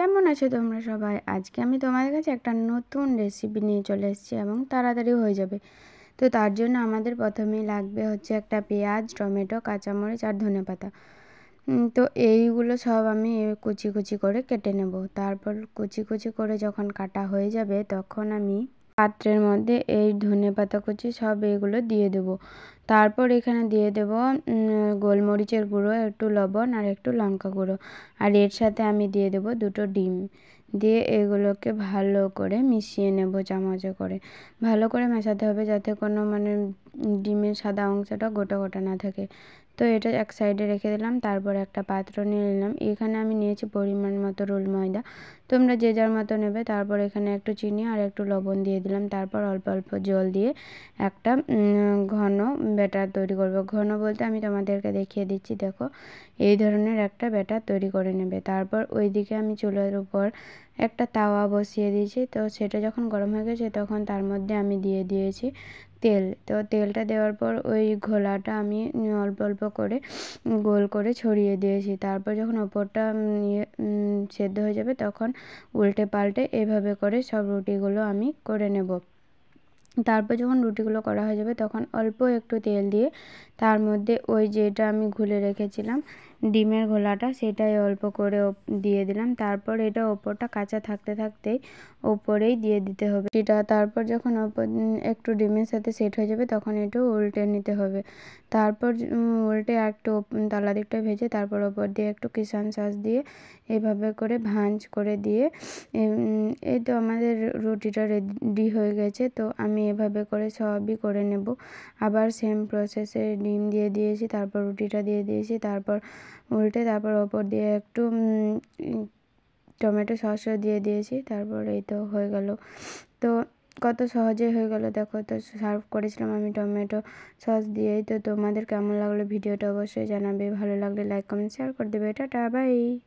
কেমন আছো তোমরা সবাই? আজকে আমি তোমাদের কাছে একটা নতুন রেসিপি নিয়ে চলে এসেছি এবং তাড়াতাড়ি হয়ে যাবে। তো তার জন্য আমাদের প্রথমেই লাগবে হচ্ছে একটা পেঁয়াজ, টমেটো, কাঁচামরিচ আর ধনেপাতা। তো এইগুলো সব আমি কুচি কুচি করে কেটে নেব। তারপর কুচি কুচি করে যখন কাটা হয়ে যাবে তখন আমি পাত্রের মধ্যে এই ধনেপাতা কুচি সব এগুলো দিয়ে দেব। তারপর এখানে দিয়ে দেব গোলমরিচের গুঁড়ো, একটু লবণ আর একটু লঙ্কা গুঁড়ো। আর এর সাথে আমি দিয়ে দেব 2টো ডিম। দিয়ে এগুলোকে ভালো করে মিশিয়ে নেব চামচে করে। ভালো করে মেশাতে হবে যাতে কোনো ডিমের সাদা অংশটা গোটা গোটা না থাকে। তো এটা এক সাইডে রেখে দিলাম। তারপর একটা পাত্র নিয়ে নিলাম। এখানে আমি নিয়েছি পরিমাণ মতো রোল ময়দা। তোমরা যে যার মতো নেবে। তারপর এখানে একটু চিনি আর একটু লবণ দিয়ে দিলাম। তারপর অল্প অল্প জল দিয়ে একটা ঘন ব্যাটার তৈরি করব। ঘন বলতে আমি তোমাদেরকে দেখিয়ে দিচ্ছি, দেখো এই ধরনের একটা ব্যাটার তৈরি করে নেবে। তারপর ওইদিকে আমি চুলার উপর একটা তাওয়া বসিয়ে দিয়েছি। তো সেটা যখন গরম হয়ে গেছে তখন তার মধ্যে আমি দিয়ে দিয়েছি তেল। তো তেলটা দেওয়ার পর ওই ঘোলাটা আমি অল্প অল্প করে গোল করে ছড়িয়ে দিয়েছি। তারপর যখন ওপরটা সেদ্ধ হয়ে যাবে তখন উল্টে পাল্টে এভাবে করে সব রুটিগুলো আমি করে নেব। তারপর যখন রুটিগুলো করা হয়ে যাবে তখন অল্প একটু তেল দিয়ে তার মধ্যে ওই যেটা আমি ঘুলে রেখেছিলাম ডিমের ঘোলাটা, সেটাই অল্প করে দিয়ে দিলাম। তারপর এটা ওপরটা কাঁচা থাকতে থাকতেই ওপরেই দিয়ে দিতে হবে এটা। তারপর যখন একটু ডিমের সাথে সেট হয়ে যাবে তখন একটু উল্টে নিতে হবে। তারপর উল্টে একটু তলা দিকটা ভেজে তারপর ওপর দিয়ে একটু কিষান সস দিয়ে এভাবে করে ভাঁজ করে দিয়ে এই তো আমাদের রুটিটা রেডি হয়ে গেছে। তো আমি এভাবে করে সবই করে নেব। আবার সেম প্রসেসে ডিম দিয়ে দিয়েছি, তারপর রুটিটা দিয়ে দিয়েছি, তারপর উল্টে তারপর ওপর দিয়ে একটু টমেটো সসও দিয়ে দিয়েছি। তারপর এই তো হয়ে গেল। তো কত সহজে হয়ে গেল দেখো। তো সার্ভ করেছিলাম আমি টমেটো সস দিয়েই। তো তোমাদের কেমন লাগলো ভিডিওটা অবশ্যই জানাবে। ভালো লাগলে লাইক কমেন্ট শেয়ার করে দেবে। Tata bye.